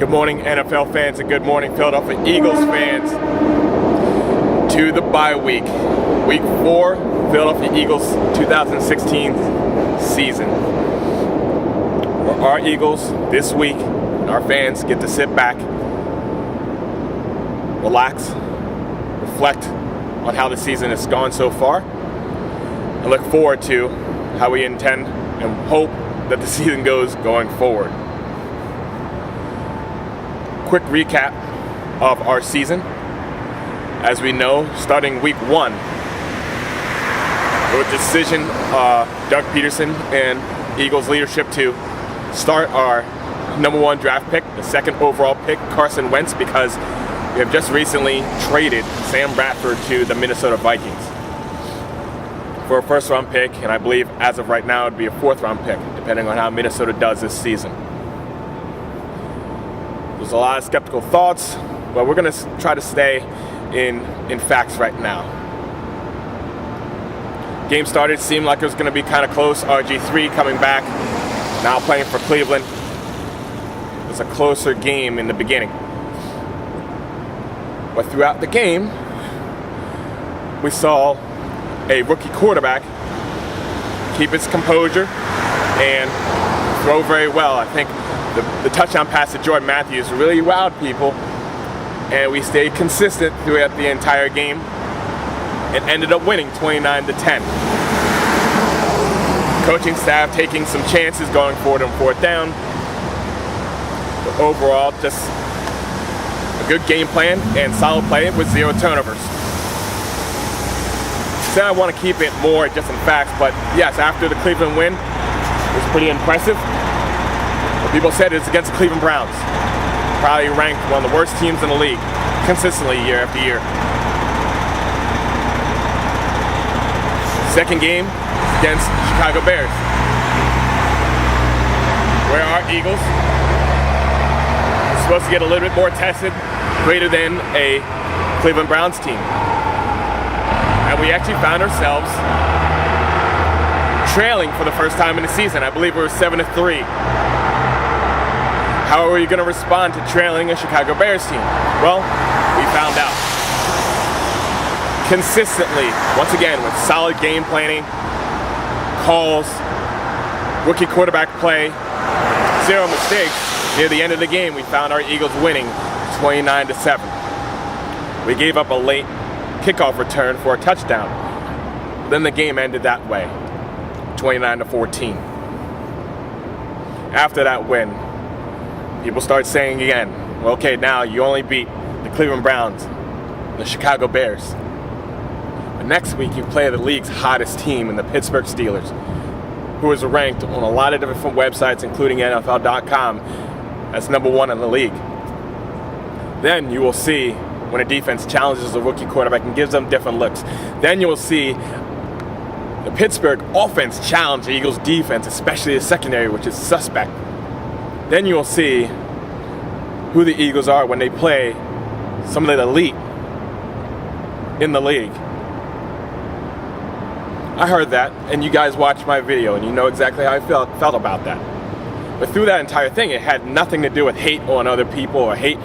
Good morning, NFL fans, and good morning, Philadelphia Eagles fans. To the bye week, Week 4, Philadelphia Eagles 2016 season. Where our Eagles this week, and our fans get to sit back, relax, reflect on how the season has gone so far, and look forward to how we intend and hope that the season goes going forward. Quick recap of our season. As we know, starting week 1, with the decision Doug Peterson and Eagles leadership to start our number 1 draft pick, the 2nd overall pick, Carson Wentz, because we have just recently traded Sam Bradford to the Minnesota Vikings for a 1st round pick, and I believe as of right now it would be a 4th round pick, depending on how Minnesota does this season. There's a lot of skeptical thoughts, but we're going to try to stay in facts right now. Game started, seemed like it was going to be kind of close. RG3 coming back, now playing for Cleveland. It was a closer game in the beginning. But throughout the game, we saw a rookie quarterback keep his composure and throw very well. I think the touchdown pass to Jordan Matthews really wowed people, and we stayed consistent throughout the entire game and ended up winning 29-10. Coaching staff taking some chances going forward on 4th down. But overall, just a good game plan and solid play with 0 turnovers. Said I want to keep it more just in facts, but yes, after the Cleveland win, it was pretty impressive. People said it's against the Cleveland Browns. Probably ranked one of the worst teams in the league, consistently year after year. Second game against Chicago Bears, where our Eagles are supposed to get a little bit more tested, greater than a Cleveland Browns team. And we actually found ourselves trailing for the first time in the season. I believe we were 7-3. How are we going to respond to trailing a Chicago Bears team? Well, we found out. Consistently, once again, with solid game planning, calls, rookie quarterback play, 0 mistakes, near the end of the game, we found our Eagles winning 29-7. We gave up a late kickoff return for a touchdown. Then the game ended that way, 29-14. After that win, people start saying again, well, okay, now you only beat the Cleveland Browns, the Chicago Bears. But next week you play the league's hottest team in the Pittsburgh Steelers, who is ranked on a lot of different websites, including NFL.com, as number 1 in the league. Then you will see when a defense challenges a rookie quarterback and gives them different looks. Then you will see the Pittsburgh offense challenge the Eagles defense, especially the secondary, which is suspect. Then you will see who the Eagles are when they play some of the elite in the league. I heard that, and you guys watched my video, and you know exactly how I felt about that. But through that entire thing, it had nothing to do with hate on other people or hate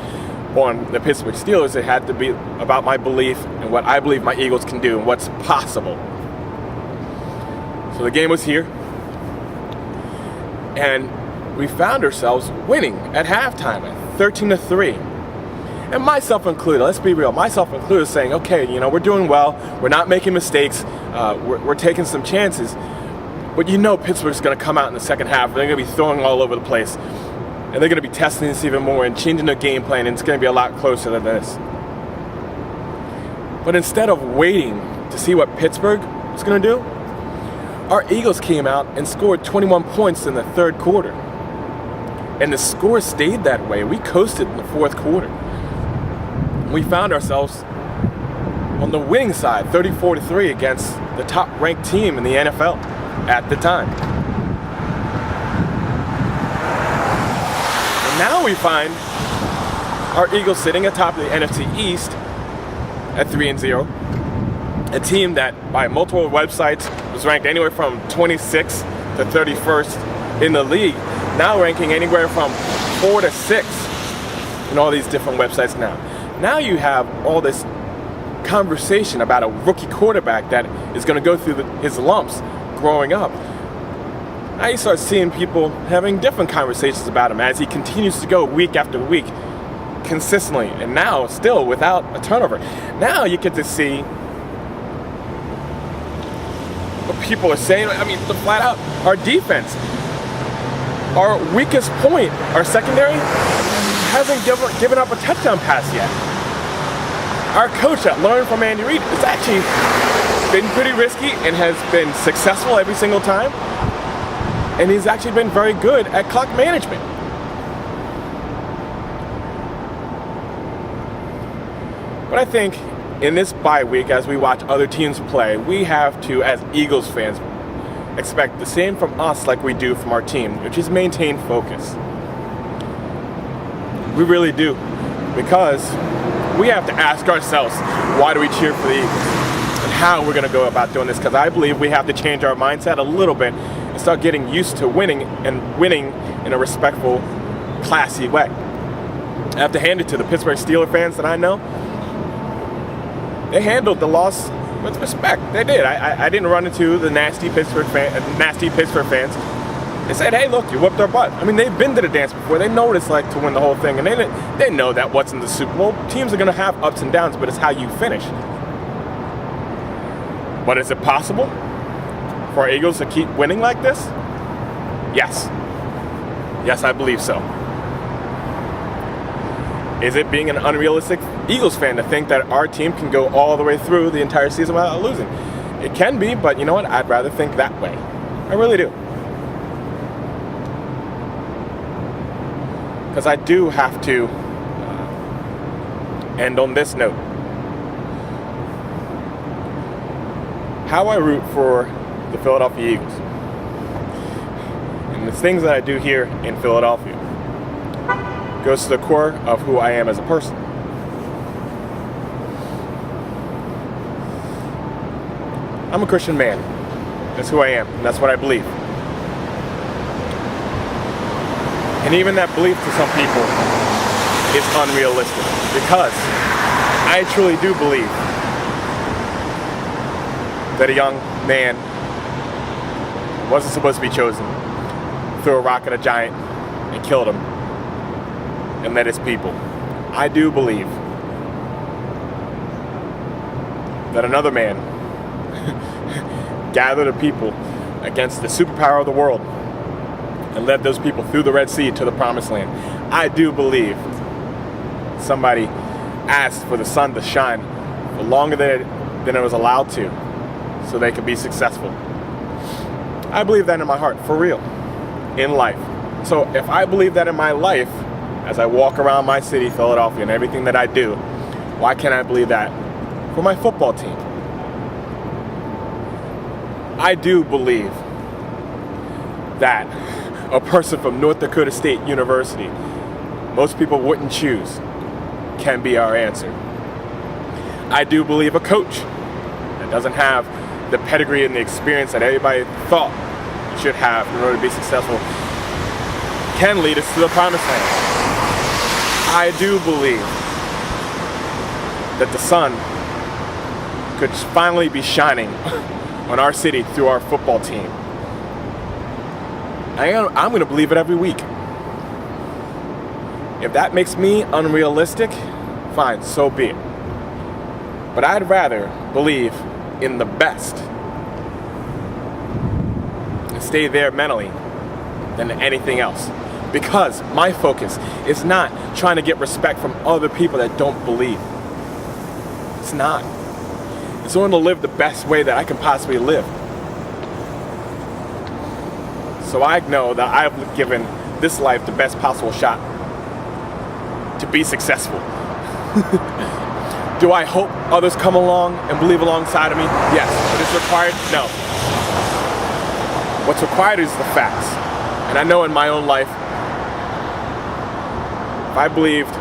on the Pittsburgh Steelers. It had to be about my belief and what I believe my Eagles can do and what's possible. So the game was here, and we found ourselves winning at halftime at 13-3. And myself included, let's be real, myself included, saying, okay, we're doing well, we're not making mistakes, we're taking some chances. But Pittsburgh's going to come out in the second half, they're going to be throwing all over the place, and they're going to be testing this even more and changing their game plan, and it's going to be a lot closer than this. But instead of waiting to see what Pittsburgh was going to do, our Eagles came out and scored 21 points in the 3rd quarter. And the score stayed that way. We coasted in the 4th quarter. We found ourselves on the winning side, 34-3 against the top-ranked team in the NFL at the time. And now we find our Eagles sitting atop the NFC East at 3-0. A team that, by multiple websites, was ranked anywhere from 26th to 31st in the league, now ranking anywhere from 4 to 6 and all these different websites now. Now you have all this conversation about a rookie quarterback that is going to go through his lumps growing up. Now you start seeing people having different conversations about him as he continues to go week after week consistently, and now still without a turnover. Now you get to see what people are saying. I mean, flat out, our defense, our weakest point, our secondary, hasn't given up a touchdown pass yet. Our coach that learned from Andy Reid has actually been pretty risky and has been successful every single time. And he's actually been very good at clock management. But I think in this bye week, as we watch other teams play, we have to, as Eagles fans, expect the same from us like we do from our team, which is maintain focus. We really do. Because we have to ask ourselves, why do we cheer for the Eagles? And how we're going to go about doing this. Because I believe we have to change our mindset a little bit and start getting used to winning, and winning in a respectful, classy way. I have to hand it to the Pittsburgh Steelers fans that I know. They handled the loss with respect. They did. I didn't run into the nasty Pittsburgh fans. They said, hey, look, you whooped our butt. I mean, they've been to the dance before. They know what it's like to win the whole thing. And they know that what's in the Super Bowl, teams are going to have ups and downs, but it's how you finish. But is it possible for our Eagles to keep winning like this? Yes. Yes, I believe so. Is it being an unrealistic Eagles fan to think that our team can go all the way through the entire season without losing? It can be, but you know what? I'd rather think that way. I really do. Because I do have to end on this note. How I root for the Philadelphia Eagles. And the things that I do here in Philadelphia goes to the core of who I am as a person. I'm a Christian man. That's who I am, and that's what I believe. And even that belief to some people is unrealistic, because I truly do believe that a young man wasn't supposed to be chosen, threw a rock at a giant and killed him, and led his people. I do believe that another man gathered a people against the superpower of the world and led those people through the Red Sea to the Promised Land. I do believe somebody asked for the sun to shine for longer than it was allowed to, so they could be successful. I believe that in my heart, for real, in life. So if I believe that in my life, as I walk around my city, Philadelphia, and everything that I do, why can't I believe that for my football team? I do believe that a person from North Dakota State University, most people wouldn't choose, can be our answer. I do believe a coach that doesn't have the pedigree and the experience that everybody thought you should have in order to be successful can lead us to the Promised Land. I do believe that the sun could finally be shining on our city through our football team. I'm going to believe it every week. If that makes me unrealistic, fine, so be it. But I'd rather believe in the best and stay there mentally than anything else. Because my focus is not trying to get respect from other people that don't believe. It's not. It's only to live the best way that I can possibly live. So I know that I've given this life the best possible shot to be successful. Do I hope others come along and believe alongside of me? Yes. But it's required? No. What's required is the facts. And I know in my own life, if I believed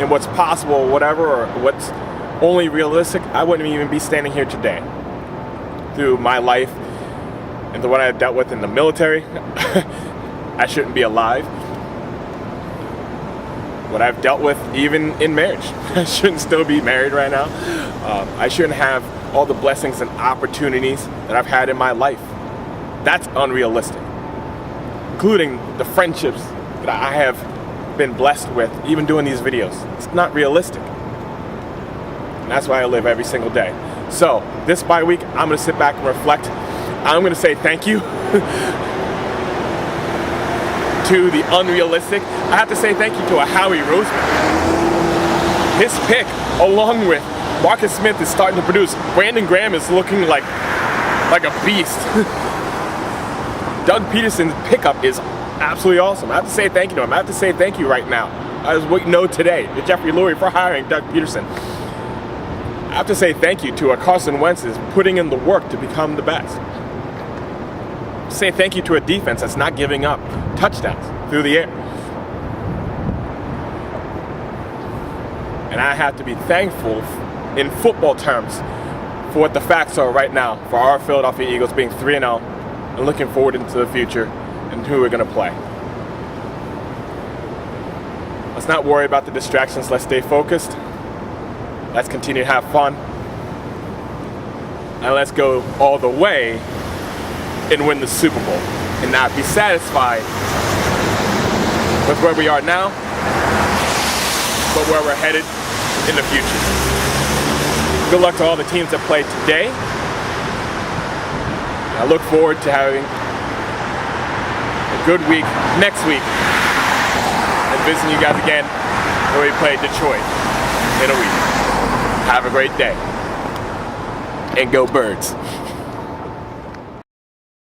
in what's possible or whatever, or what's only realistic, I wouldn't even be standing here today. Through my life and the what I've dealt with in the military, I shouldn't be alive. what I've dealt with even in marriage. I shouldn't still be married right now. I shouldn't have all the blessings and opportunities that I've had in my life. That's unrealistic. Including the friendships that I have been blessed with, even doing these videos. It's not realistic. And that's why I live every single day. So, this bye week, I'm gonna sit back and reflect. I'm gonna say thank you to the unrealistic. I have to say thank you to a Howie Roseman. His pick, along with Marcus Smith, is starting to produce. Brandon Graham is looking like a beast. Doug Peterson's pickup is absolutely awesome. I have to say thank you to him. I have to say thank you right now. As we know today, to Jeffrey Lurie for hiring Doug Peterson. I have to say thank you to a Carson Wentz is putting in the work to become the best. Say thank you to a defense that's not giving up touchdowns through the air. And I have to be thankful in football terms for what the facts are right now for our Philadelphia Eagles being 3-0 and looking forward into the future and who we're going to play. Let's not worry about the distractions. Let's stay focused. Let's continue to have fun. And let's go all the way and win the Super Bowl and not be satisfied with where we are now, but where we're headed in the future. Good luck to all the teams that played today. I look forward to having a good week next week and visiting you guys again when we play Detroit in a week. Have a great day. And go Birds.